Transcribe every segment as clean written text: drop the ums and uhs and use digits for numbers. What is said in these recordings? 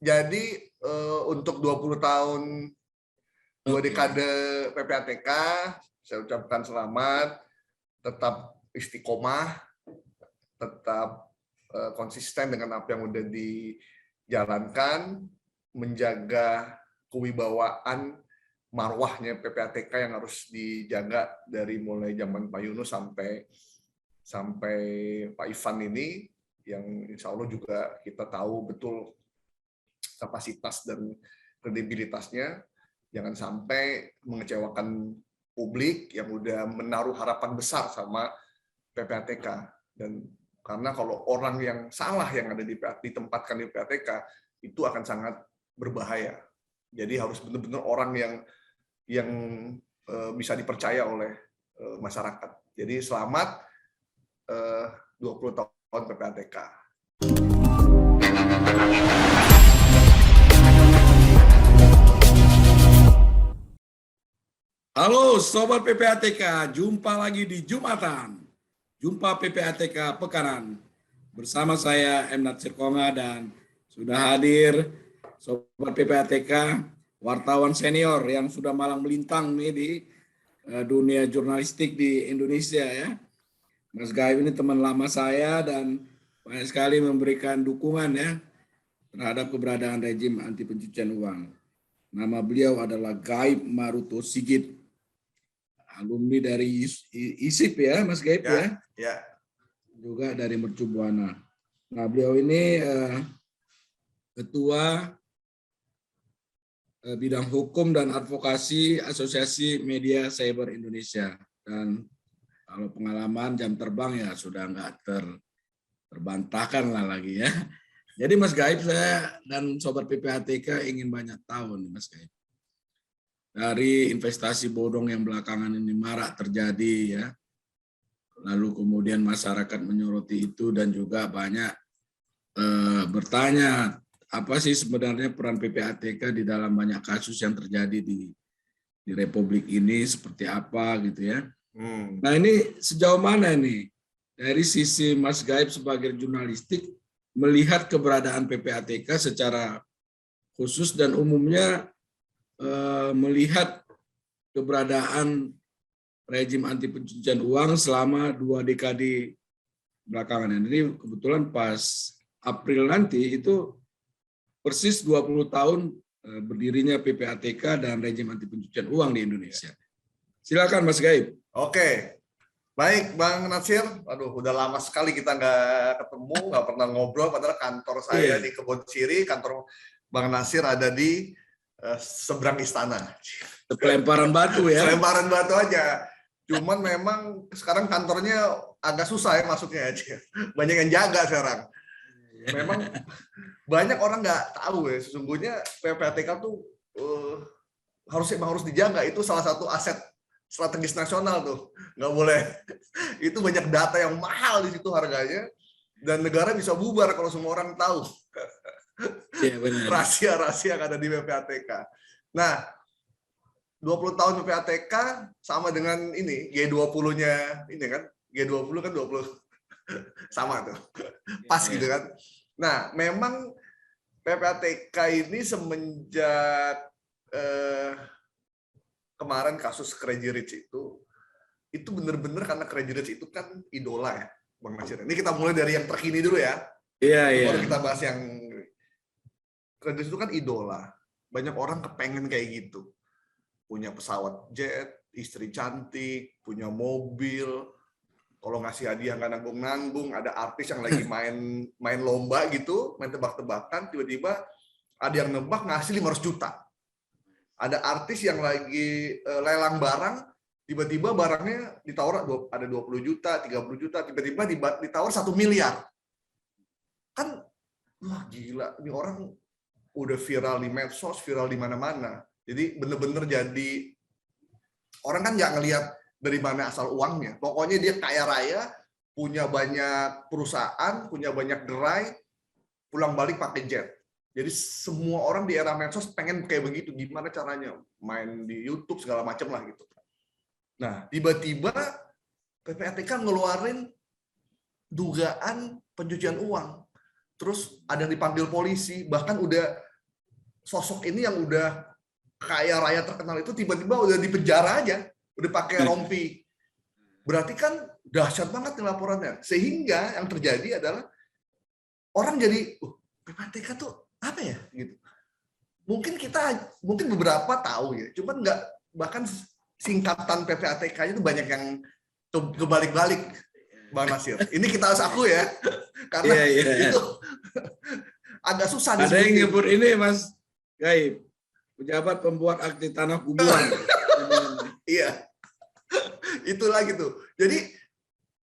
Jadi untuk 20 tahun, 2 dekade PPATK, saya ucapkan selamat, tetap istiqomah, tetap konsisten dengan apa yang udah dijalankan, menjaga kewibawaan marwahnya PPATK yang harus dijaga dari mulai zaman Pak Yunus sampai Pak Ivan ini, yang insya Allah juga kita tahu betul kapasitas dan kredibilitasnya. Jangan sampai mengecewakan publik yang udah menaruh harapan besar sama PPATK. Dan karena kalau orang yang salah yang ada ditempatkan di PPATK itu akan sangat berbahaya. Jadi harus benar-benar orang yang bisa dipercaya oleh masyarakat. Jadi selamat 20 tahun PPATK. Halo Sobat PPATK, jumpa lagi di Jumatan. Jumpa PPATK Pekanan. Bersama saya M. Natsir Konga dan sudah hadir Sobat PPATK, wartawan senior yang sudah malang melintang nih di dunia jurnalistik di Indonesia ya. Mas Gaib ini teman lama saya dan banyak sekali memberikan dukungan ya terhadap keberadaan rejim anti pencucian uang. Nama beliau adalah Gaib Maruto Sigit, alumni dari ISIP ya, Mas Gaib ya. Ya. Juga dari Mercu Buana. Nah, beliau ini ketua bidang hukum dan advokasi Asosiasi Media Cyber Indonesia. Dan kalau pengalaman jam terbang ya sudah nggak terbantahkan lah lagi ya. Jadi Mas Gaib, saya dan Sobat PPATK ingin banyak tahu nih Mas Gaib. Dari investasi bodong yang belakangan ini marak terjadi ya. Lalu kemudian masyarakat menyoroti itu dan juga banyak bertanya apa sih sebenarnya peran PPATK di dalam banyak kasus yang terjadi di Republik ini seperti apa gitu ya. Nah ini sejauh mana nih dari sisi Mas Gaib sebagai jurnalistik melihat keberadaan PPATK secara khusus dan umumnya melihat keberadaan rejim anti pencucian uang selama 2 dekade belakangan. Jadi kebetulan pas April nanti itu persis 20 tahun berdirinya PPATK dan rejim anti pencucian uang di Indonesia. Silakan Mas Gaib. Oke. Baik, Bang Natsir. Aduh, udah lama sekali kita nggak ketemu, nggak pernah ngobrol. Padahal kantor saya di Kebon Siri, kantor Bang Natsir ada di seberang istana. Pelemparan batu ya. Pelemparan batu aja. Cuman memang sekarang kantornya agak susah ya masuknya aja. Banyak yang jaga sekarang. Memang banyak orang nggak tahu ya. Sesungguhnya PPATK tuh harus dijaga. Itu salah satu aset strategis nasional tuh. Nggak boleh. Itu banyak data yang mahal di situ harganya. Dan negara bisa bubar kalau semua orang tahu. Ya, benar. Rahasia-rahasia yang ada di PPATK. Nah, 20 tahun PPATK sama dengan ini, G20-nya ini kan, G20 kan 20 sama tuh. Pas gitu kan. Nah, memang PPATK ini semenjak kemarin kasus Crazy Rich itu benar-benar karena Crazy Rich itu kan idola ya, Bang Natsir. Ini kita mulai dari yang terkini dulu ya. Iya. Baru kita bahas yang Crazy Rich itu kan idola. Banyak orang kepengen kayak gitu. Punya pesawat jet, istri cantik, punya mobil. Kalau ngasih hadiah nggak nanggung-nanggung, ada artis yang lagi main lomba gitu, main tebak-tebakan, tiba-tiba ada yang nebak ngasih 500 juta. Ada artis yang lagi lelang barang, tiba-tiba barangnya ditawar ada 20 juta, 30 juta, tiba-tiba ditawar 1 miliar. Kan, wah gila, ini orang udah viral di medsos, viral di mana-mana. Jadi bener-bener jadi orang kan nggak ngelihat dari mana asal uangnya. Pokoknya dia kaya raya, punya banyak perusahaan, punya banyak gerai, pulang balik pakai jet. Jadi semua orang di era medsos pengen kayak begitu. Gimana caranya? Main di YouTube segala macam lah gitu. Nah, tiba-tiba PPATK ngeluarin dugaan pencucian uang. Terus ada yang dipanggil polisi, bahkan udah sosok ini yang udah kaya raya terkenal itu tiba-tiba udah di penjara aja, udah pakai rompi. Berarti kan dahsyat banget nih laporannya. Sehingga yang terjadi adalah orang jadi, PPATK tuh apa ya gitu. Mungkin beberapa tahu ya, cuman nggak, bahkan singkatan PPATK itu banyak yang kebalik-balik, Bang Nasir. Ini kita harus aku ya, karena itu agak susah. Ada yang nyebut ini Mas Gaib, pejabat pembuat akte tanah kuburan. Iya, itulah gitu. Jadi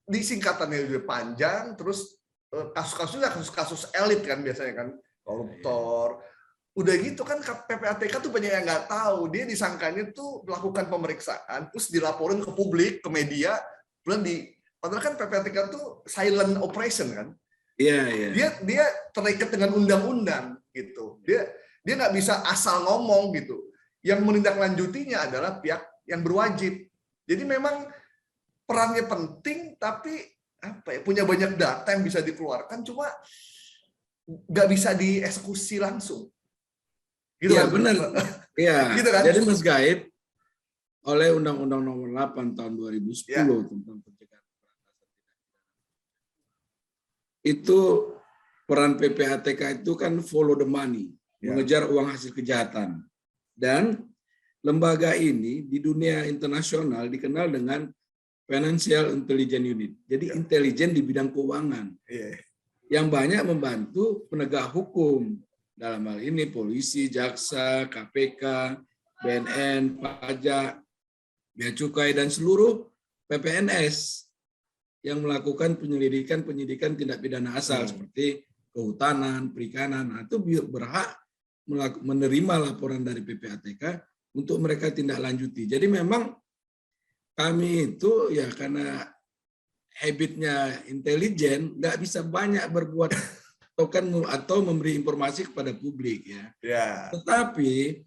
di singkatannya udah panjang, terus kasus-kasusnya kasus-kasus elit kan biasanya kan, koruptor. Udah gitu kan PPATK tuh banyak yang nggak tahu, dia disangkanya tuh melakukan pemeriksaan, terus dilaporin ke publik, ke media, padahal kan PPATK tuh silent operation kan. Iya. Dia terikat dengan undang-undang gitu. Dia nggak bisa asal ngomong gitu. Yang menindaklanjutinya adalah pihak yang berwajib. Jadi memang perannya penting, tapi punya banyak data yang bisa dikeluarkan, cuma nggak bisa dieksekusi langsung. Gitu iya kan? Benar. Iya. Gitu kan? Jadi Mas Gaib, oleh Undang-Undang Nomor 8 Tahun 2010 tentang pencegahan itu peran PPATK itu kan follow the money, mengejar uang hasil kejahatan. Dan lembaga ini di dunia internasional dikenal dengan Financial Intelligence Unit. Jadi intelijen di bidang keuangan. Yang banyak membantu penegak hukum. Dalam hal ini polisi, jaksa, KPK, BNN, pajak, bea cukai, dan seluruh PPNS yang melakukan penyidikan tindak pidana asal seperti kehutanan, perikanan. Nah, itu berhak menerima laporan dari PPATK untuk mereka tindak lanjuti. Jadi memang kami itu ya karena habitnya intelijen nggak bisa banyak berbuat atau memberi informasi kepada publik ya. Tetapi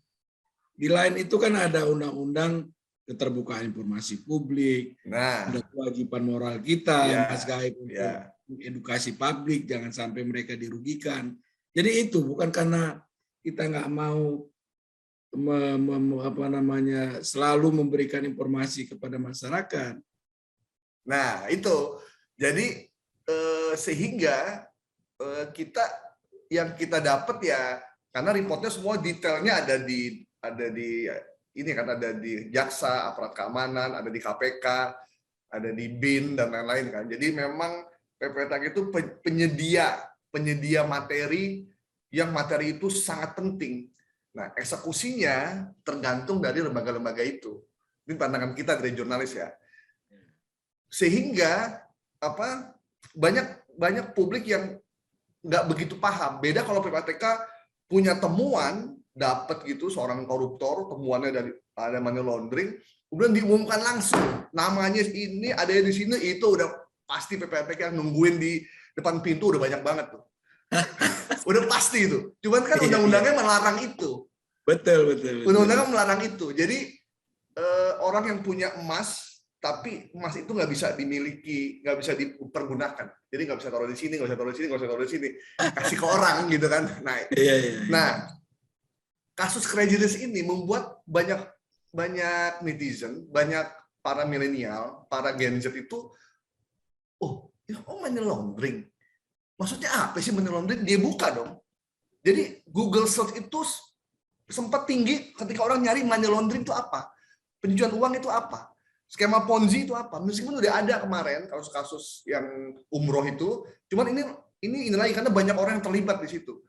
di lain itu kan ada undang-undang keterbukaan informasi publik, ada kewajiban moral kita, Mas Gaib, untuk edukasi publik, jangan sampai mereka dirugikan. Jadi itu bukan karena kita nggak mau selalu memberikan informasi kepada masyarakat. Nah itu, jadi sehingga kita dapat ya, karena reportnya semua detailnya ada di ini kan, ada di jaksa, aparat keamanan, ada di KPK, ada di BIN dan lain-lain kan. Jadi memang PPATK itu penyedia materi, yang materi itu sangat penting. Nah, eksekusinya tergantung dari lembaga-lembaga itu. Ini pandangan kita dari jurnalis ya. Sehingga banyak publik yang nggak begitu paham. Beda kalau PPATK punya temuan, dapat gitu seorang koruptor, temuannya dari ada money laundering, kemudian diumumkan langsung. Namanya ini, ada di sini, itu udah pasti PPATK yang nungguin di depan pintu udah banyak banget tuh. Udah pasti itu. Cuman kan undang-undangnya melarang itu. Betul. Undang-undangnya melarang itu. Jadi orang yang punya emas, tapi emas itu nggak bisa dimiliki, nggak bisa dipergunakan. Jadi nggak bisa taruh di sini, nggak bisa taruh di sini, nggak bisa taruh di sini. Kasih ke orang gitu kan. Nah, kasus craziness ini membuat banyak netizen, banyak para milenial, para Gen Z itu, money laundering. Maksudnya apa sih money laundering? Dia buka dong. Jadi Google search itu sempat tinggi ketika orang nyari money laundering itu apa, pencucian uang itu apa, skema Ponzi itu apa. Meskipun udah ada kemarin kasus-kasus yang umroh itu, cuman ini lagi karena banyak orang yang terlibat di situ.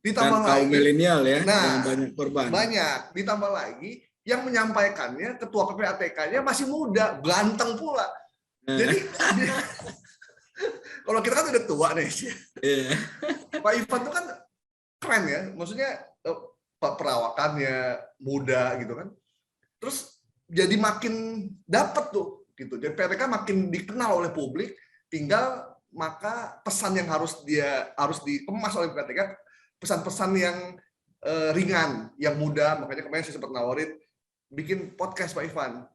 Ditambah dan lagi milenial ya, yang banyak korban. Banyak. Ditambah lagi yang menyampaikannya ketua PPATK-nya masih muda, ganteng pula. Jadi kalau kita kan udah tua nih. Pak Ivan tuh kan keren ya, maksudnya perawakannya muda gitu kan. Terus jadi makin dapat tuh gitu. Jadi PPATK makin dikenal oleh publik, tinggal maka pesan yang harus dikemas oleh PPATK, pesan-pesan yang ringan, yang mudah. Makanya kemarin saya sempat nawarin bikin podcast Pak Ivan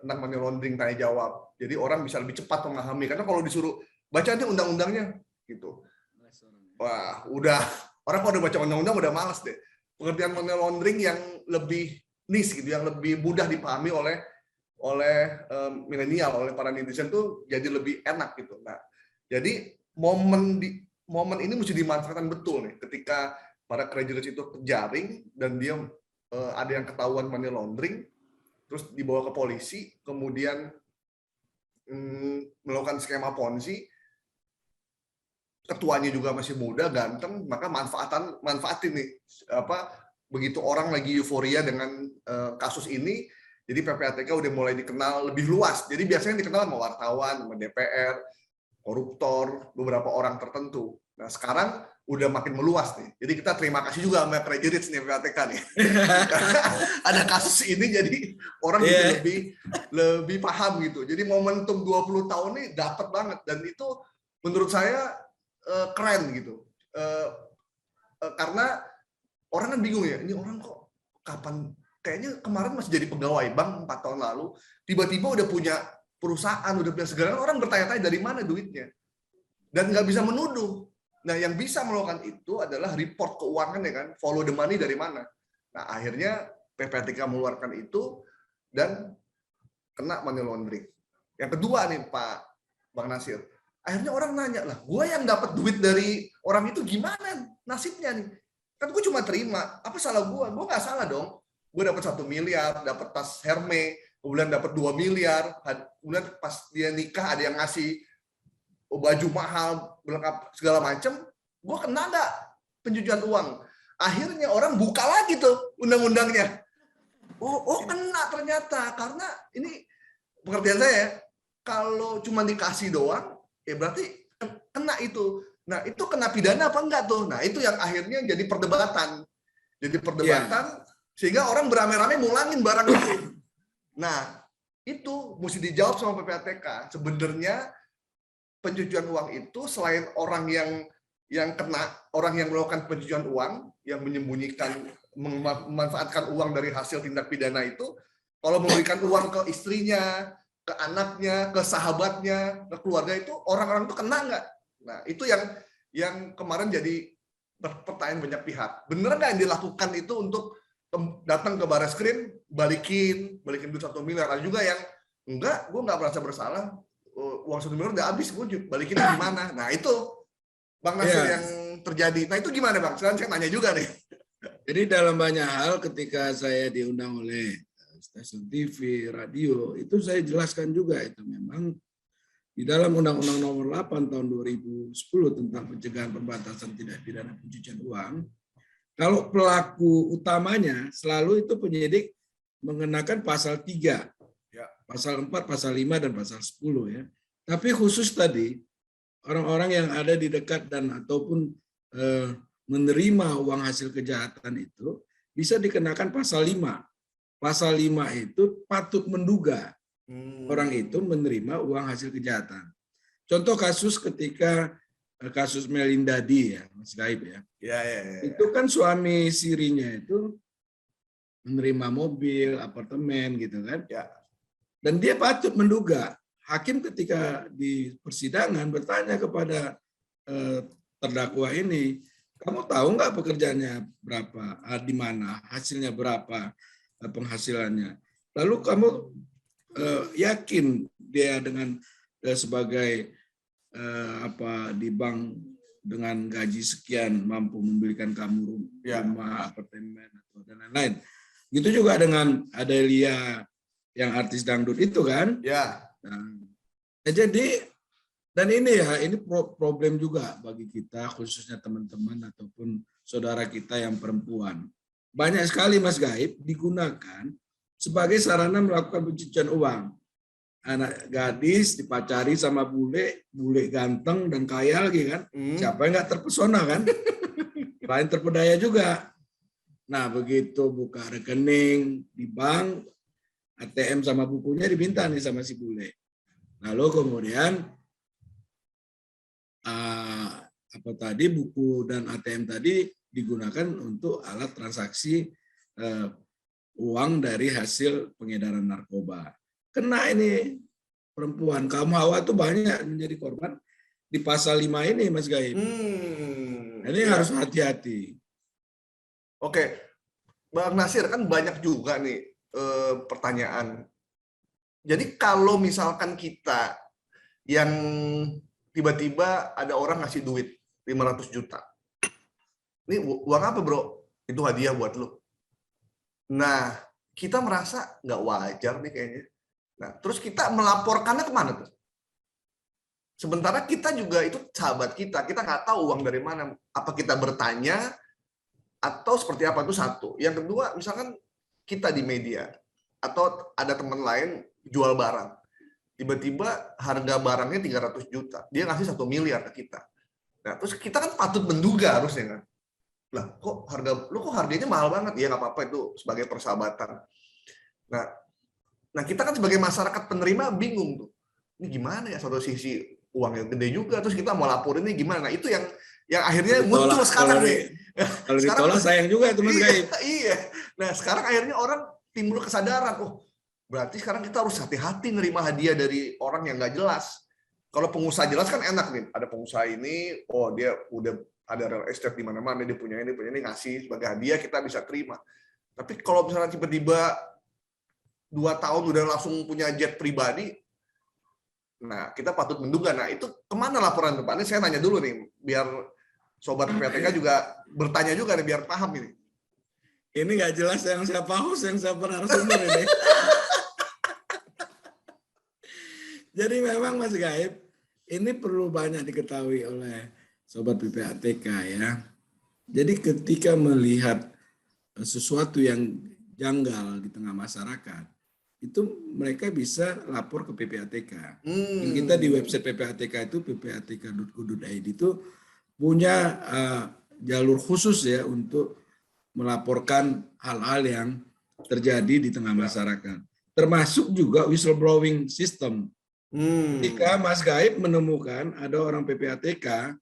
tentang money laundering tanya jawab. Jadi orang bisa lebih cepat memahami. Karena kalau disuruh baca aja undang-undangnya gitu, wah udah orang kalau udah baca undang-undang udah malas deh. pengertian money laundering yang lebih niche gitu, yang lebih mudah dipahami oleh milenial, oleh para netizen tuh jadi lebih enak gitu. Nah, jadi momen ini mesti dimanfaatkan betul nih ketika para kreditors itu terjaring dan dia ada yang ketahuan money laundering, terus dibawa ke polisi, kemudian melakukan skema ponzi, ketuanya juga masih muda, ganteng, maka manfaatin nih begitu orang lagi euforia dengan kasus ini, jadi PPATK udah mulai dikenal lebih luas. Jadi biasanya dikenal sama wartawan, sama DPR, koruptor, beberapa orang tertentu. Nah sekarang udah makin meluas nih. Jadi kita terima kasih juga sama Credit nih PPATK nih. Ada kasus ini jadi orang jadi lebih paham gitu. Jadi momentum 20 tahun ini dapat banget, dan itu menurut saya keren gitu. Karena orang kan bingung ya, ini orang kok kapan, kayaknya kemarin masih jadi pegawai bank 4 tahun lalu, tiba-tiba udah punya perusahaan, udah punya segala, orang bertanya-tanya dari mana duitnya, dan nggak bisa menuduh. Nah, yang bisa melakukan itu adalah report keuangan ya kan, follow the money dari mana. Nah, akhirnya PPATK mengeluarkan itu dan kena money laundering. Yang kedua nih Pak Bang Nasir, akhirnya orang nanya lah, gue yang dapat duit dari orang itu gimana nasibnya nih? Kan gue cuma terima, apa salah gue? Gue nggak salah dong. Gue dapat 1 miliar, dapat tas Hermes, kemudian dapat 2 miliar, kemudian pas dia nikah ada yang ngasih baju mahal, lengkap segala macam, gue kena nggak pencucian uang? Akhirnya orang buka lagi tuh undang-undangnya. Oh kena ternyata, karena ini pengertian saya, kalau cuma dikasih doang, ya berarti kena itu. Nah itu kena pidana apa enggak tuh? Nah itu yang akhirnya jadi perdebatan. Sehingga orang beramai-ramai mulangin barang itu. Nah itu mesti dijawab sama PPATK. Sebenarnya pencucian uang itu selain orang yang kena, orang yang melakukan pencucian uang, yang menyembunyikan, memanfaatkan uang dari hasil tindak pidana itu, kalau memberikan uang ke istrinya, ke anaknya, ke sahabatnya, ke keluarga itu, orang-orang itu kena nggak? Nah itu yang kemarin jadi pertanyaan banyak pihak. Bener nggak yang dilakukan itu untuk datang ke Barreskrim, balikin duit 1 miliar. Ada juga yang enggak, gue nggak merasa bersalah, uang 1 miliar udah habis, gue balikin gimana? Nah itu Bang Nasir yang terjadi. Nah itu gimana Bang? Sekarang saya nanya juga nih. Jadi dalam banyak hal ketika saya diundang oleh stasiun TV, radio, itu saya jelaskan juga itu memang di dalam Undang-Undang Nomor 8 Tahun 2010 tentang pencegahan pemberantasan tindak pidana pencucian uang, kalau pelaku utamanya selalu itu penyidik mengenakan pasal 3, pasal 4, pasal 5, dan pasal 10 ya. Tapi khusus tadi orang-orang yang ada di dekat dan ataupun menerima uang hasil kejahatan itu bisa dikenakan pasal 5. Pasal 5 itu patut menduga orang itu menerima uang hasil kejahatan. Contoh kasus ketika kasus Melinda D ya, Mas Gaib ya. Itu kan suami sirinya itu menerima mobil, apartemen gitu kan. Ya. Dan dia patut menduga. Hakim ketika di persidangan bertanya kepada terdakwa ini, kamu tahu nggak pekerjaannya berapa, di mana, hasilnya berapa, penghasilannya. Lalu kamu yakin dia dengan sebagai di bank dengan gaji sekian mampu membelikan kamu rumah, apartemen, atau dan lain-lain. Gitu juga dengan Adelia yang artis dangdut itu kan. Ya. Nah, jadi dan ini problem juga bagi kita, khususnya teman-teman ataupun saudara kita yang perempuan. Banyak sekali Mas Gaib digunakan sebagai sarana melakukan pencucian uang. Anak gadis dipacari sama bule ganteng dan kaya lagi kan. Siapa yang nggak terpesona kan? Lain terpedaya juga. Nah begitu buka rekening di bank, ATM sama bukunya diminta nih sama si bule. Lalu kemudian buku dan ATM tadi digunakan untuk alat transaksi uang dari hasil pengedaran narkoba. Kena ini perempuan, kaum Hawa tuh banyak menjadi korban di pasal 5 ini Mas Gaib. Ini harus hati-hati. Oke, Bang Nasir, kan banyak juga nih pertanyaan. Jadi kalau misalkan kita yang tiba-tiba ada orang ngasih duit 500 juta. Ini uang apa, bro? Itu hadiah buat lu. Nah, kita merasa nggak wajar nih kayaknya. Nah, terus kita melaporkannya kemana tuh? Sementara kita juga itu sahabat kita nggak tahu uang dari mana. Apa kita bertanya atau seperti apa, itu satu. Yang kedua, misalkan kita di media atau ada teman lain jual barang, tiba-tiba harga barangnya 300 juta, dia ngasih 1 miliar ke kita. Nah, terus kita kan patut menduga harusnya kan, lah kok harganya mahal banget. Ya nggak apa-apa, itu sebagai persahabatan. Nah kita kan sebagai masyarakat penerima bingung tuh, ini gimana ya, satu sisi uangnya gede juga, terus kita mau laporin ini gimana. Nah itu yang akhirnya muncul sekarang nih. Kalau ditolak sayang juga itu Mas Gaib. Iya. Nah sekarang akhirnya orang timbul kesadaran, oh berarti sekarang kita harus hati-hati nerima hadiah dari orang yang nggak jelas. Kalau pengusaha jelas kan enak nih, ada pengusaha ini, oh dia udah ada real estate di mana-mana, dia punya ini ngasih sebagai hadiah, kita bisa terima. Tapi kalau misalnya tiba-tiba 2 tahun udah langsung punya jet pribadi, nah kita patut menduga. Nah itu kemana laporan depannya? Saya nanya dulu nih, biar sobat PPATK juga bertanya juga nih, biar paham ini. Ini nggak jelas yang siapa host, yang siapa narasumber ini. Jadi memang Mas Gaib, ini perlu banyak diketahui oleh sobat PPATK ya. Jadi ketika melihat sesuatu yang janggal di tengah masyarakat, itu mereka bisa lapor ke PPATK. Kita di website PPATK itu ppatk.go.id itu punya jalur khusus ya untuk melaporkan hal-hal yang terjadi di tengah masyarakat. Termasuk juga whistleblowing system. Ketika Mas Gaib menemukan ada orang PPATK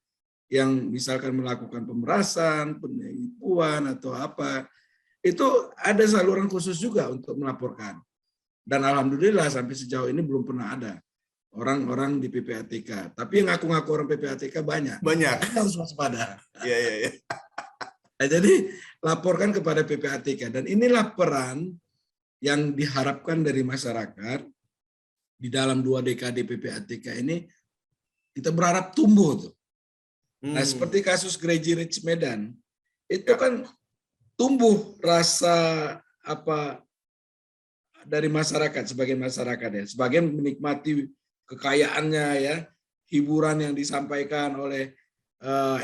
yang misalkan melakukan pemerasan, penipuan atau apa, itu ada saluran khusus juga untuk melaporkan. Dan alhamdulillah sampai sejauh ini belum pernah ada orang-orang di PPATK. Tapi yang ngaku-ngaku orang PPATK banyak. Banyak. Harus waspada. Iya. Nah, jadi laporkan kepada PPATK. Dan inilah peran yang diharapkan dari masyarakat di dalam 2 dekade PPATK ini, kita berharap tumbuh tuh. Nah, seperti kasus Crazy Rich Medan, itu kan tumbuh rasa dari masyarakat, sebagian masyarakat ya, sebagian menikmati kekayaannya ya, hiburan yang disampaikan oleh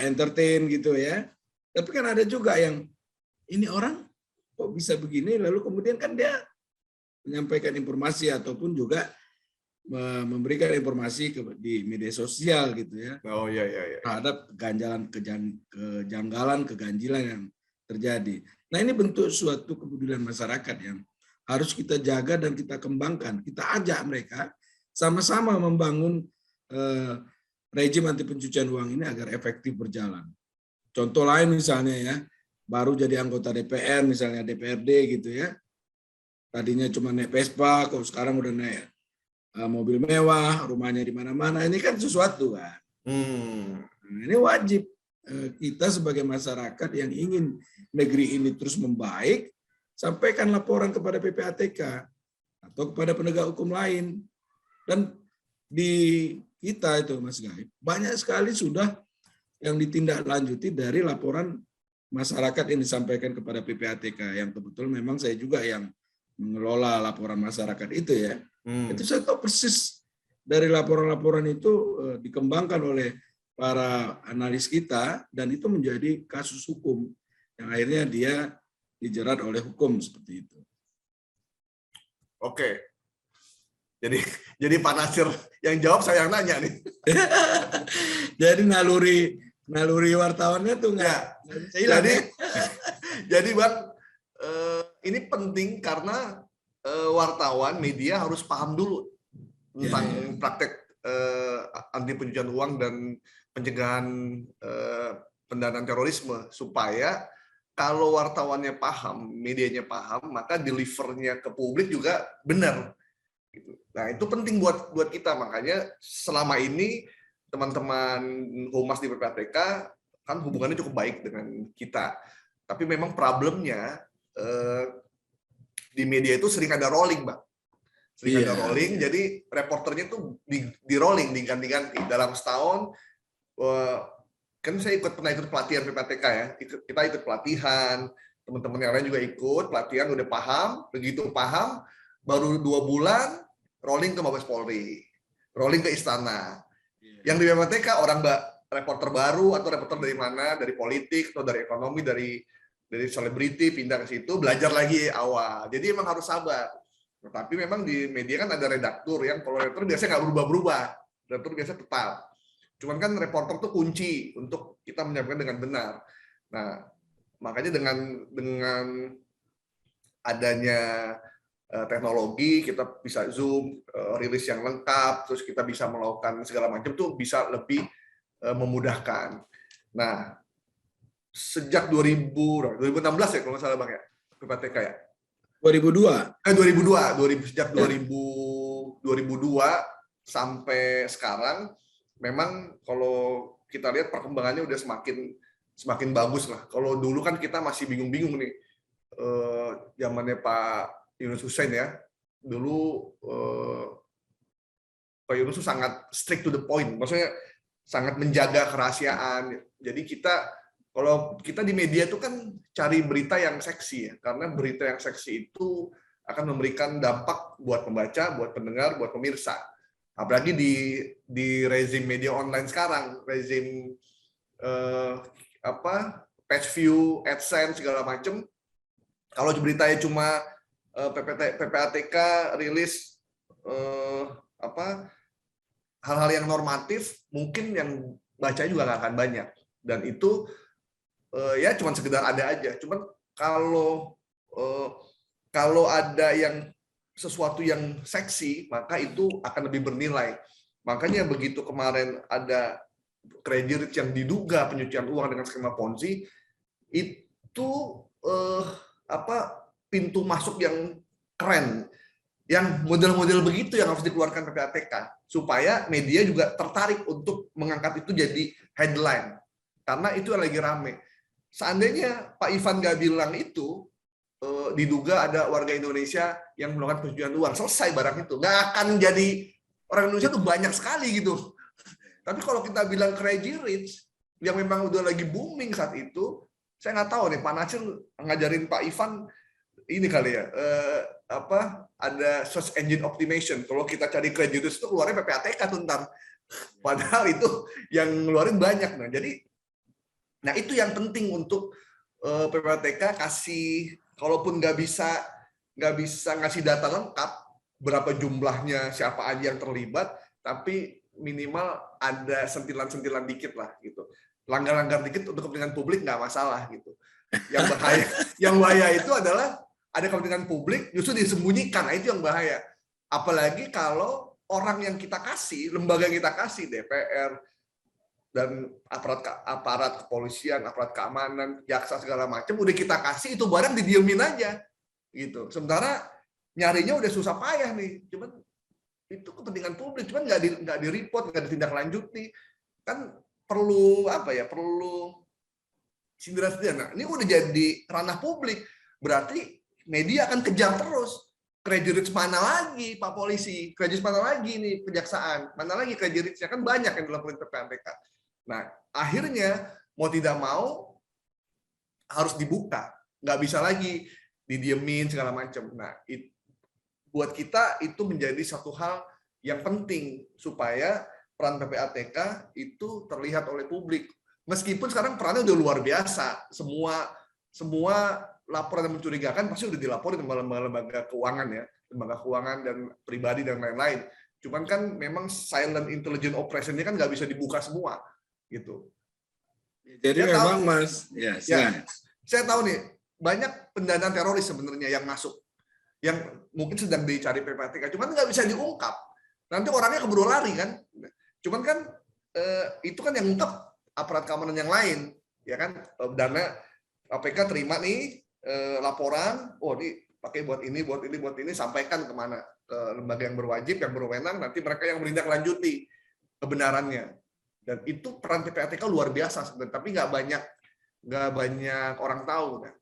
entertain gitu ya. Tapi kan ada juga yang ini orang kok bisa begini, lalu kemudian kan dia menyampaikan informasi ataupun juga memberikan informasi di media sosial gitu ya. Oh iya. Terhadap kejanggalan, keganjilan yang terjadi. Nah ini bentuk suatu kepedulian masyarakat yang harus kita jaga dan kita kembangkan. Kita ajak mereka sama-sama membangun rejim anti pencucian uang ini agar efektif berjalan. Contoh lain misalnya ya, baru jadi anggota DPR misalnya DPRD gitu ya. Tadinya cuma naik Vespa, kok sekarang udah naik mobil mewah, rumahnya di mana-mana. Ini kan sesuatu kan. Nah, ini wajib kita sebagai masyarakat yang ingin negeri ini terus membaik, sampaikan laporan kepada PPATK atau kepada penegak hukum lain. Dan di kita itu Mas Gaib, banyak sekali sudah yang ditindaklanjuti dari laporan masyarakat yang disampaikan kepada PPATK, yang kebetulan memang saya juga yang mengelola laporan masyarakat itu ya. Itu saya tahu persis dari laporan-laporan itu dikembangkan oleh para analis kita, dan itu menjadi kasus hukum yang akhirnya dia dijerat oleh hukum seperti itu. Oke. Jadi Pak Nasir yang jawab, saya yang nanya nih. Jadi naluri wartawannya tuh nggak bisa hilang. Jadi Bang, ini penting karena wartawan media harus paham dulu tentang praktek anti pencucian uang dan pencegahan pendanaan terorisme, supaya kalau wartawannya paham, medianya paham, maka delivernya ke publik juga benar. Nah itu penting buat kita, makanya selama ini teman-teman humas di PPATK kan hubungannya cukup baik dengan kita. Tapi memang problemnya di media itu sering ada rolling, Bang. Sering ada rolling, jadi reporternya tuh di rolling, diganti-ganti. Dalam setahun, kan saya pernah ikut pelatihan PPATK ya, kita ikut pelatihan, teman-teman yang lain juga ikut pelatihan, udah paham, begitu paham, baru 2 bulan rolling ke Mabes Polri, rolling ke Istana. Yang di PPATK orang reporter baru atau reporter dari mana, dari politik atau dari ekonomi, dari selebriti pindah ke situ, belajar lagi awal. Jadi emang harus sabar. Tapi memang di media kan ada redaktur yang kalau redaktur biasanya nggak berubah-berubah, redaktur biasa tetap. Cuman kan reporter tuh kunci untuk kita menyampaikan dengan benar. Nah, makanya dengan adanya teknologi, kita bisa Zoom, rilis yang lengkap, terus kita bisa melakukan segala macam tuh bisa lebih memudahkan. Nah, sejak 2016 ya kalau nggak salah Bang ya, PPATK ya. 2002. Sejak 2002 sampai sekarang, memang kalau kita lihat perkembangannya udah semakin bagus lah. Kalau dulu kan kita masih bingung-bingung nih, zamannya Pak Yunus Hussein ya. Dulu Pak Yunus sangat strict to the point, maksudnya sangat menjaga kerahasiaan. Jadi kalau kita di media itu kan cari berita yang seksi ya, karena berita yang seksi itu akan memberikan dampak buat pembaca, buat pendengar, buat pemirsa. Apalagi di rezim media online sekarang, rezim page view, AdSense segala macam. Kalau beritanya cuma PPATK rilis hal-hal yang normatif, mungkin yang baca juga nggak akan banyak. Dan itu ya cuma sekedar ada aja. Cuman kalau ada yang sesuatu yang seksi, maka itu akan lebih bernilai. Makanya begitu kemarin ada Crazy Rich yang diduga pencucian uang dengan skema Ponzi, itu pintu masuk yang keren, yang model-model begitu yang harus dikeluarkan PPATK supaya media juga tertarik untuk mengangkat itu jadi headline, karena itu yang lagi rame. Seandainya Pak Ivan nggak bilang itu, diduga ada warga Indonesia yang melakukan pencucian uang, selesai barang itu. Nggak akan jadi, orang Indonesia tuh banyak sekali gitu. Tapi kalau kita bilang Crazy Rich, yang memang udah lagi booming saat itu, saya nggak tahu nih, Pak Nasir ngajarin Pak Ivan ini kali ya, ada search engine optimization. Kalau kita cari Crazy Rich itu keluarnya PPATK tuh ntar. Padahal itu yang ngeluarin banyak. Nah itu yang penting untuk PPATK kasih, kalaupun nggak bisa ngasih data lengkap berapa jumlahnya, siapa aja yang terlibat, tapi minimal ada sentilan-sentilan dikit lah gitu, langgar-langgar dikit untuk kepentingan publik nggak masalah gitu. Yang bahaya itu adalah ada kepentingan publik justru disembunyikan. Nah itu yang bahaya. Apalagi kalau orang yang kita kasih, lembaga yang kita kasih, DPR dan aparat kepolisian, aparat keamanan, jaksa segala macam, udah kita kasih itu barang didiemin aja gitu. Sementara nyarinya udah susah payah nih, cuman itu kepentingan publik, cuman nggak di report, nggak ditindaklanjuti. Kan perlu perlu sindiran-sindiran. Nah, ini udah jadi ranah publik, berarti media akan kejar terus. Crazy Rich mana lagi Pak Polisi, Crazy Rich mana lagi nih Kejaksaan, mana lagi Crazy Rich-nya, kan banyak yang dilakukan PPATK. Nah, akhirnya mau tidak mau harus dibuka, nggak bisa lagi didiemin segala macam. Nah, buat kita itu menjadi satu hal yang penting supaya peran PPATK itu terlihat oleh publik. Meskipun sekarang perannya udah luar biasa, semua laporan yang mencurigakan pasti udah dilaporin ke lembaga keuangan ya, lembaga keuangan dan pribadi dan lain-lain. Cuman kan memang silent intelligence operation-nya kan nggak bisa dibuka semua gitu. Jadi saya memang tahu, Mas, saya tahu nih banyak pendanaan teroris sebenarnya yang masuk, yang mungkin sedang dicari PPATK, cuman nggak bisa diungkap. Nanti orangnya keburu lari kan. Cuman kan itu kan yang ungkap aparat keamanan yang lain, ya kan. Dana KPK terima nih laporan, oh ini pakai buat ini, sampaikan kemana, ke lembaga yang berwajib, yang berwenang, nanti mereka yang menindaklanjuti kebenarannya. Dan itu peran PPATK luar biasa sebenarnya, tapi nggak banyak nggak banyak orang tahu. Nah,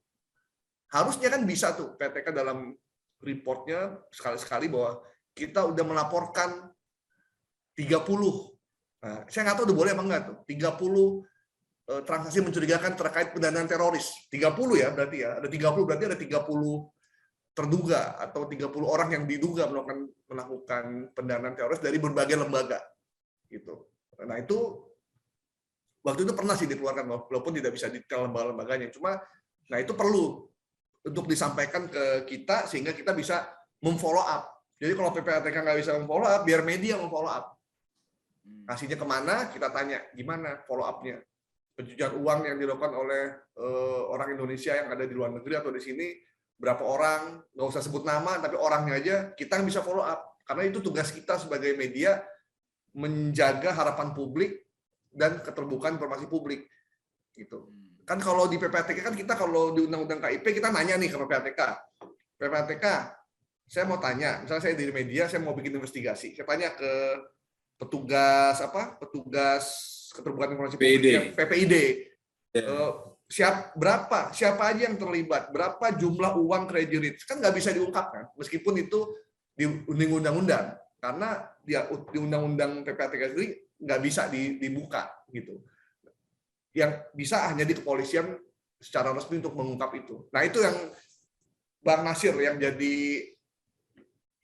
harusnya kan bisa tuh PATK dalam reportnya sekali-sekali bahwa kita udah melaporkan 30. Nah, saya nggak tahu udah boleh apa enggak tuh. 30 transaksi mencurigakan terkait pendanaan teroris. 30 ya berarti ya. Ada 30 berarti ada 30 terduga atau 30 orang yang diduga melakukan pendanaan teroris dari berbagai lembaga gitu. Nah, itu waktu itu pernah sih dikeluarkan walaupun tidak bisa detail lembaga-lembaganya. Cuma nah itu perlu untuk disampaikan ke kita sehingga kita bisa memfollow up. Jadi kalau PPATK nggak bisa memfollow up, biar media memfollow up. Kasihnya kemana, kita tanya gimana follow up-nya. Pencucian uang yang dilakukan oleh orang Indonesia yang ada di luar negeri atau di sini, berapa orang, nggak usah sebut nama, tapi orangnya aja kita bisa follow up. Karena itu tugas kita sebagai media, menjaga harapan publik dan keterbukaan informasi publik. Gitu. Kan kalau di PPATK kan kita kalau di Undang-Undang KIP kita nanya nih ke PPATK, saya mau tanya, misalnya saya di media, saya mau bikin investigasi, saya tanya ke petugas keterbukaan informasi publik, PPID, siapa aja yang terlibat, berapa jumlah uang kredit, kan nggak bisa diungkapkan, meskipun itu di undang-undang, karena di undang-undang PPATK sendiri nggak bisa dibuka gitu. Yang bisa hanya di kepolisian secara resmi untuk mengungkap itu. Nah itu yang Bang Nasir yang jadi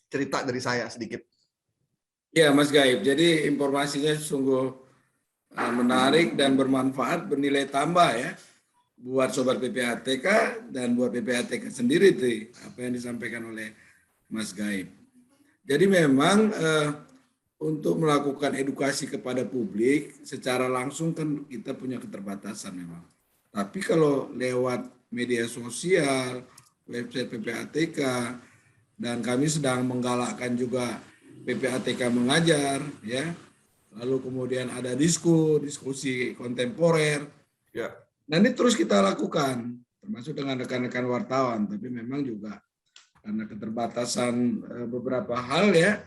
cerita dari saya sedikit. Ya Mas Gaib, jadi informasinya sungguh menarik dan bermanfaat, bernilai tambah ya buat Sobat PPATK dan buat PPATK sendiri tuh apa yang disampaikan oleh Mas Gaib. Jadi memang untuk melakukan edukasi kepada publik secara langsung kan kita punya keterbatasan memang. Tapi kalau lewat media sosial, website PPATK, dan kami sedang menggalakkan juga PPATK mengajar, ya. Lalu kemudian ada diskusi kontemporer. Ya. Nah ini terus kita lakukan, termasuk dengan rekan-rekan wartawan. Tapi memang juga karena keterbatasan beberapa hal ya,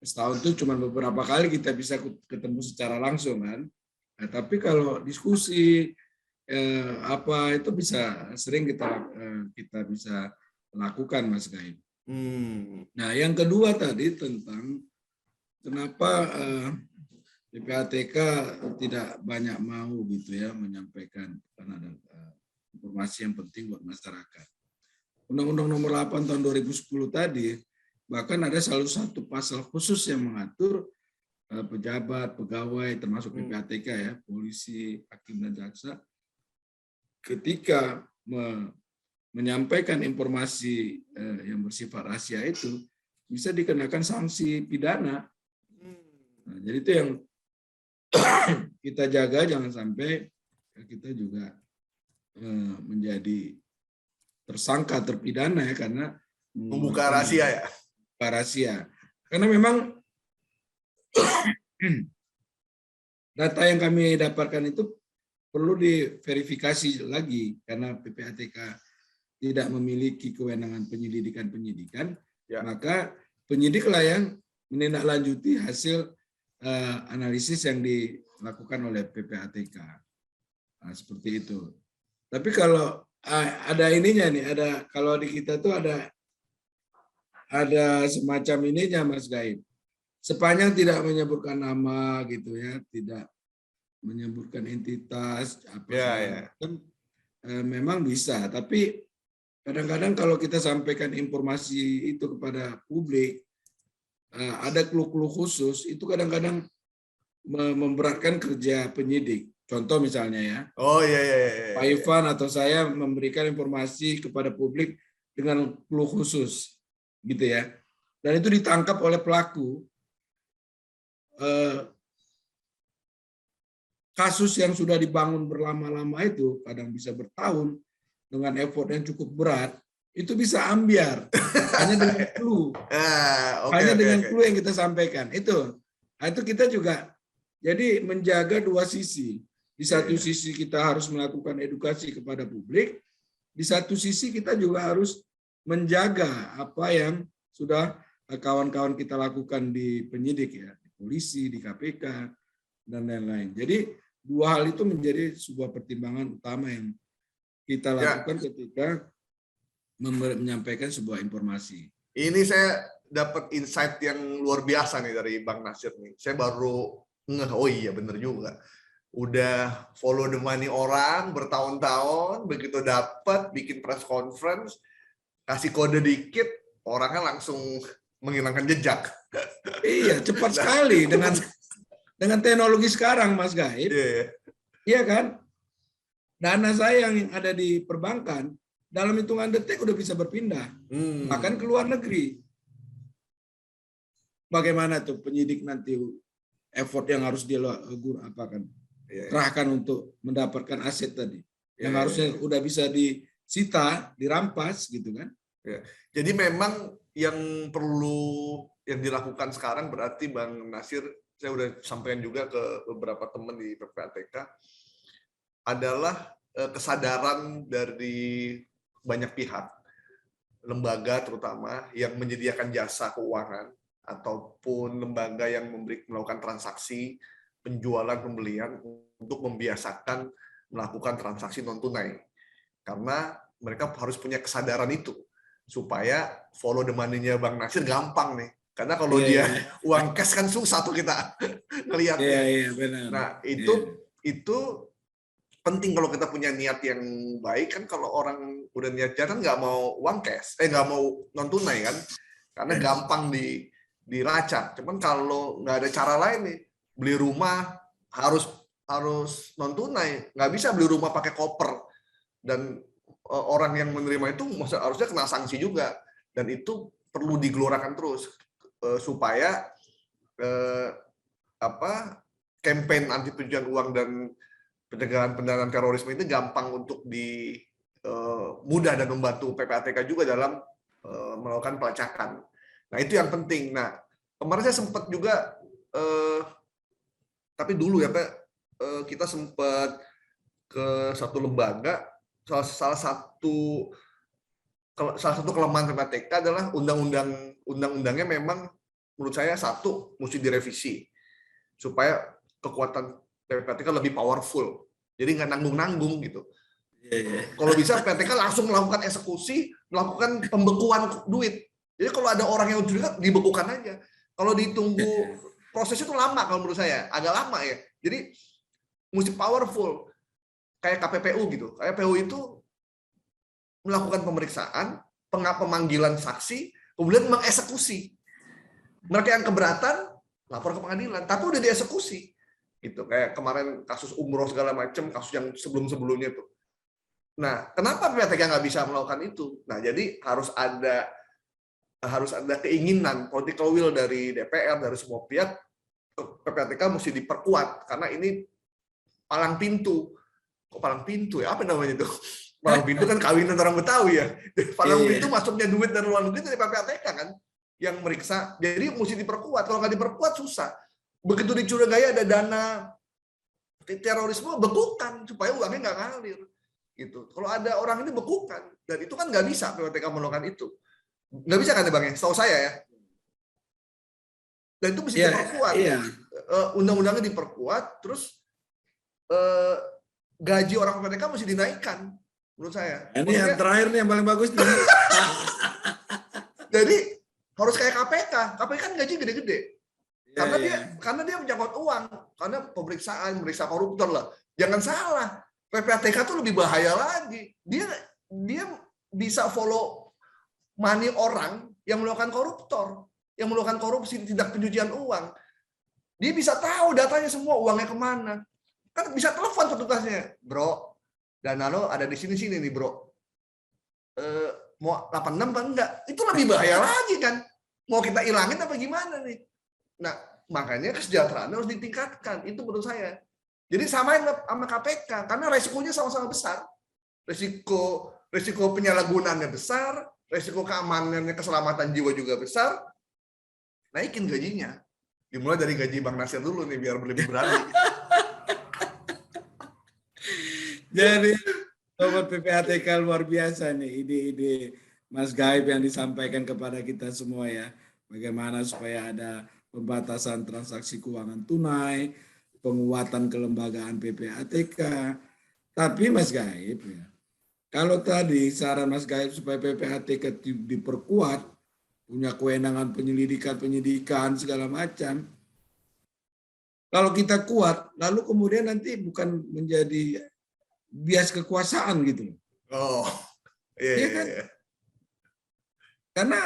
setahun itu cuma beberapa kali kita bisa ketemu secara langsung kan. Nah, tapi kalau diskusi apa itu bisa sering kita bisa lakukan Mas Gaib. Nah yang kedua tadi tentang kenapa PPATK tidak banyak mau gitu ya menyampaikan karena ada informasi yang penting buat masyarakat. Undang-Undang Nomor 8 tahun 2010 tadi bahkan ada selalu satu pasal khusus yang mengatur pejabat, pegawai, termasuk PPATK ya, polisi, hakim dan jaksa, ketika menyampaikan informasi yang bersifat rahasia itu bisa dikenakan sanksi pidana. Nah, jadi itu yang kita jaga, jangan sampai kita juga menjadi tersangka, terpidana ya karena membuka rahasia ya. Rahasia. Karena memang data yang kami dapatkan itu perlu diverifikasi lagi karena PPATK tidak memiliki kewenangan penyidikan, ya. Maka penyidiklah yang menindaklanjuti hasil analisis yang dilakukan oleh PPATK. Nah, seperti itu. Tapi kalau ada ininya nih, ada kalau di kita tuh ada semacam ininya Mas Gaib. Sepanjang tidak menyebutkan nama gitu ya, tidak menyebutkan entitas apa memang bisa, tapi kadang-kadang kalau kita sampaikan informasi itu kepada publik ada clue-clue khusus itu kadang-kadang memberatkan kerja penyidik. Contoh misalnya ya. Oh iya. Pak Ivan atau saya memberikan informasi kepada publik dengan clue khusus gitu ya. Dan itu ditangkap oleh pelaku. Kasus yang sudah dibangun berlama-lama itu kadang bisa bertahun dengan effort yang cukup berat, itu bisa ambiar hanya dengan clue. Dengan clue yang kita sampaikan. Itu kita juga jadi menjaga dua sisi. Di satu sisi kita harus melakukan edukasi kepada publik, di satu sisi kita juga harus menjaga apa yang sudah kawan-kawan kita lakukan di penyidik ya, di polisi, di KPK dan lain-lain. Jadi dua hal itu menjadi sebuah pertimbangan utama yang kita lakukan ketika menyampaikan sebuah informasi. Ini saya dapat insight yang luar biasa nih dari Bang Nasir nih. Saya baru ngeh, oh iya bener juga. Udah follow the money orang bertahun-tahun, begitu dapat bikin press conference, kasih kode dikit, orangnya langsung menghilangkan jejak. Iya, cepat sekali dengan teknologi sekarang, Mas Gaib. Iya kan? Dana saya yang ada di perbankan dalam hitungan detik udah bisa berpindah, bahkan ke luar negeri. Bagaimana tuh penyidik nanti effort yang harus dia kerahkan untuk mendapatkan aset tadi, yang harusnya udah bisa disita, dirampas gitu kan? Jadi memang yang perlu yang dilakukan sekarang berarti Bang Nasir, saya udah sampaikan juga ke beberapa teman di PPATK, adalah kesadaran dari banyak pihak, lembaga terutama yang menyediakan jasa keuangan ataupun lembaga yang melakukan transaksi penjualan pembelian untuk membiasakan melakukan transaksi non tunai, karena mereka harus punya kesadaran itu supaya follow the money-nya Bang Nasir gampang nih, karena kalau dia uang cash kan susah tuh kita ngelihatnya. Nah itu penting kalau kita punya niat yang baik kan. Kalau orang udah niat jahat kan nggak mau uang cash, nggak mau non tunai kan, karena gampang dilacak. Cuman kalau nggak ada cara lain nih, beli rumah harus non tunai, nggak bisa beli rumah pakai koper, dan orang yang menerima itu harusnya kena sanksi juga, dan itu perlu digelorakan terus supaya campaign anti pencucian uang dan pencegahan terorisme itu gampang untuk mudah dan membantu PPATK juga dalam melakukan pelacakan. Nah itu yang penting. Nah kemarin saya sempat juga, tapi dulu ya Pak, kita sempat ke satu lembaga, salah satu kelemahan PPATK adalah undang-undangnya memang menurut saya satu mesti direvisi supaya kekuatan PPATK lebih powerful, jadi nggak nanggung-nanggung gitu. Kalau bisa PPATK langsung melakukan eksekusi, melakukan pembekuan duit. Jadi kalau ada orang yang curiga, dibekukan aja. Kalau ditunggu prosesnya itu lama, kalau menurut saya agak lama ya. Jadi mesti powerful, kayak KPPU gitu. KPPU itu melakukan pemeriksaan, pemanggilan saksi, kemudian mengeksekusi. Mereka yang keberatan lapor ke pengadilan, tapi udah dieksekusi. Gitu, kayak kemarin kasus umroh segala macam, kasus yang sebelum-sebelumnya tuh. Nah, kenapa PPATK nggak bisa melakukan itu? Nah, jadi harus ada keinginan, political will dari DPR, dari semua pihak. PPATK mesti diperkuat karena ini palang pintu. Kok palang pintu ya? Apa namanya itu? Palang pintu kan kawinan orang Betawi ya. Palang pintu masuknya duit dari luar negeri dari PPATK kan yang meriksa. Jadi mesti diperkuat. Kalau nggak diperkuat susah. Begitu dicurigai ada dana terorisme, bekukan supaya uangnya nggak ngalir. Gitu. Kalau ada orang ini bekukan, dan itu kan nggak bisa PPATK melakukan itu. Nggak bisa kan ya Bang ya? Setahu saya ya. Dan itu mesti diperkuat. Undang-undangnya diperkuat, terus gaji orang PPATK mesti dinaikkan, menurut saya. Ini yang terakhir nih yang paling bagus nih. Jadi harus kayak KPK. KPK kan gaji gede-gede. Karena dia menyangkut uang, karena meriksa koruptor lah. Jangan salah, PPATK itu lebih bahaya lagi. Dia bisa follow money orang yang melakukan koruptor, yang melakukan korupsi, tindak pencucian uang. Dia bisa tahu datanya semua, uangnya kemana. Kan bisa telepon petugasnya, bro, dana lo ada di sini nih bro. Mau 86 apa enggak? Itu lebih bahaya lagi kan. Mau kita ilangin apa gimana nih? Nah, makanya kesejahteraan harus ditingkatkan. Itu menurut saya. Jadi samain sama KPK, karena resikonya sama-sama besar. Resiko penyalahgunaannya besar, resiko keamanannya, keselamatan jiwa juga besar. Naikin gajinya. Dimulai dari gaji Bang Nasir dulu nih, biar lebih berani. Jadi, Sobat PPATK luar biasa nih, ide-ide Mas Gaib yang disampaikan kepada kita semua ya. Bagaimana supaya ada pembatasan transaksi keuangan tunai, penguatan kelembagaan PPATK. Tapi Mas Gaib ya, Kalau tadi saran Mas Gaib supaya PPATK diperkuat, punya kewenangan penyidikan segala macam. Kalau kita kuat, lalu kemudian nanti bukan menjadi bias kekuasaan gitu. Oh, iya kan? iya. Karena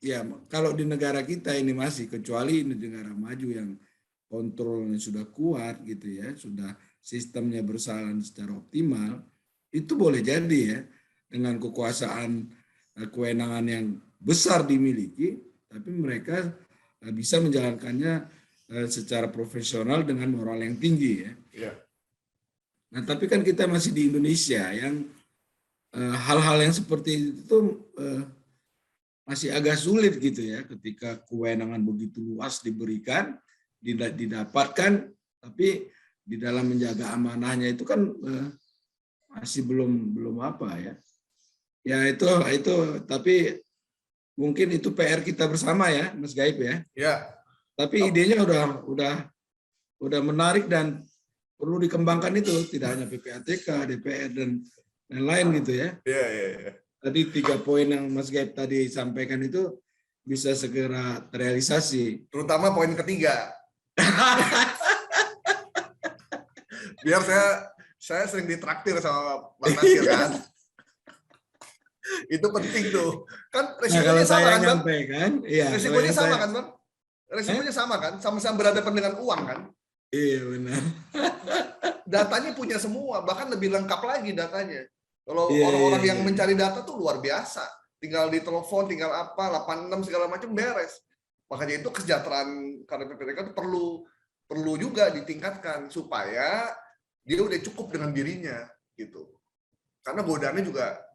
ya kalau di negara kita ini masih, kecuali di negara maju yang kontrolnya sudah kuat gitu ya, sudah sistemnya berjalan secara optimal, itu boleh jadi ya dengan kekuasaan kewenangan yang besar dimiliki, tapi mereka bisa menjalankannya secara profesional dengan moral yang tinggi ya. Yeah. Nah, tapi kan kita masih di Indonesia yang hal-hal yang seperti itu masih agak sulit gitu ya, ketika kewenangan begitu luas diberikan, didapatkan, tapi di dalam menjaga amanahnya itu kan masih belum apa ya. Ya itu tapi mungkin itu PR kita bersama ya, Mas Gaib ya. Ya. Tapi idenya udah menarik dan perlu dikembangkan itu, tidak hanya PPATK, DPR dan lain-lain gitu ya. Iya. Tadi 3 poin yang Mas Gaib tadi sampaikan itu bisa segera terrealisasi. Terutama poin ketiga. Biar saya sering ditraktir sama Bang Nasir kan. Itu penting tuh. Kan resikonya sama kan, Bang? Iya, resikonya sama kan, Bang? Resikonya sama kan? Sama-sama berhadapan dengan uang kan? Iya, benar. Datanya punya semua, bahkan lebih lengkap lagi datanya. Kalau orang-orang yang mencari data tuh luar biasa. Tinggal di telepon, tinggal apa, 86 segala macam beres. Makanya itu kesejahteraan karena PPATK itu perlu juga ditingkatkan supaya dia udah cukup dengan dirinya gitu. Karena godaannya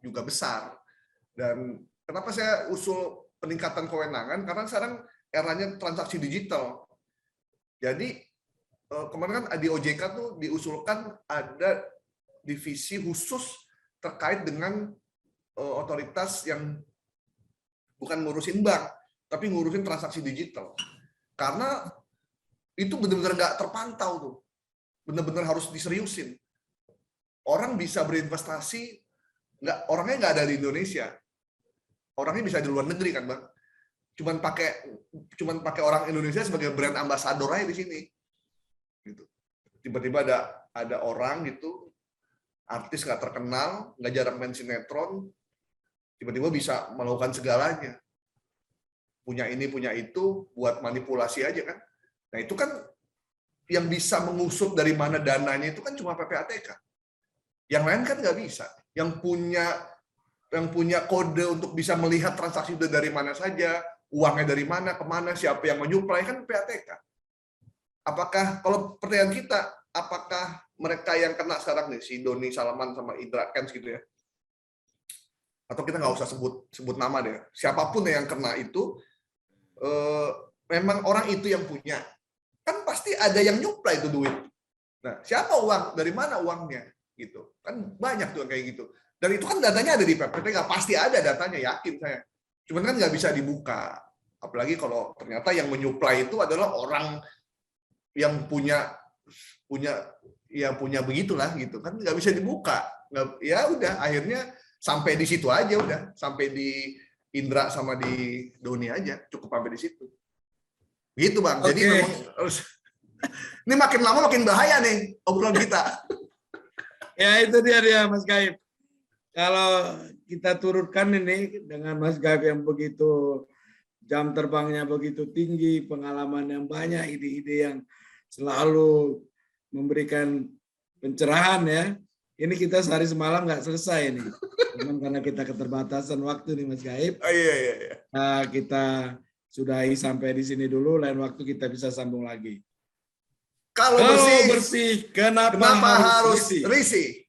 juga besar. Dan kenapa saya usul peningkatan kewenangan? Karena sekarang eranya transaksi digital. Jadi kemarin kan di OJK tuh diusulkan ada divisi khusus terkait dengan otoritas yang bukan ngurusin bank, tapi ngurusin transaksi digital. Karena itu benar-benar nggak terpantau tuh. Benar-benar harus diseriusin. Orang bisa berinvestasi, orangnya nggak ada di Indonesia. Orangnya bisa di luar negeri kan, Bang. Cuman pakai orang Indonesia sebagai brand ambassador aja di sini. Gitu. Tiba-tiba ada orang gitu, artis nggak terkenal, nggak jarang main sinetron, tiba-tiba bisa melakukan segalanya. Punya ini, punya itu, buat manipulasi aja kan. Nah itu kan yang bisa mengusut dari mana dananya itu kan cuma PPATK. Yang lain kan nggak bisa. Yang punya kode untuk bisa melihat transaksi itu dari mana saja, uangnya dari mana, kemana, siapa yang menyuplai kan PPATK. Apakah, kalau pertanyaan kita, apakah mereka yang kena sekarang nih, si Doni Salman sama Indra Kents gitu ya, atau kita nggak usah sebut nama deh, siapapun yang kena itu, memang orang itu yang punya. Kan pasti ada yang nyuplai itu duit. Nah, siapa uang? Dari mana uangnya? Gitu. Kan banyak tuh kayak gitu. Dan itu kan datanya ada di PPATK, pasti ada datanya, yakin saya. Cuman kan nggak bisa dibuka. Apalagi kalau ternyata yang menyuplai itu adalah orang yang punya begitulah gitu kan, nggak bisa dibuka. Ya udah, akhirnya sampai di situ aja udah, sampai di Indra sama di Doni aja, cukup sampai di situ. Gitu Bang. Jadi memang harus, ini makin lama makin bahaya nih obrolan kita. Ya itu dia Mas Gaib. Kalau kita turutkan ini dengan Mas Gaib yang begitu jam terbangnya begitu tinggi, pengalaman yang banyak, ide-ide yang selalu memberikan pencerahan ya. Ini kita sehari semalam nggak selesai nih. Cuman karena kita keterbatasan waktu nih Mas Gaib. Iya. Nah, kita sudahi sampai di sini dulu, lain waktu kita bisa sambung lagi. Kalau bersih, kenapa harus risih?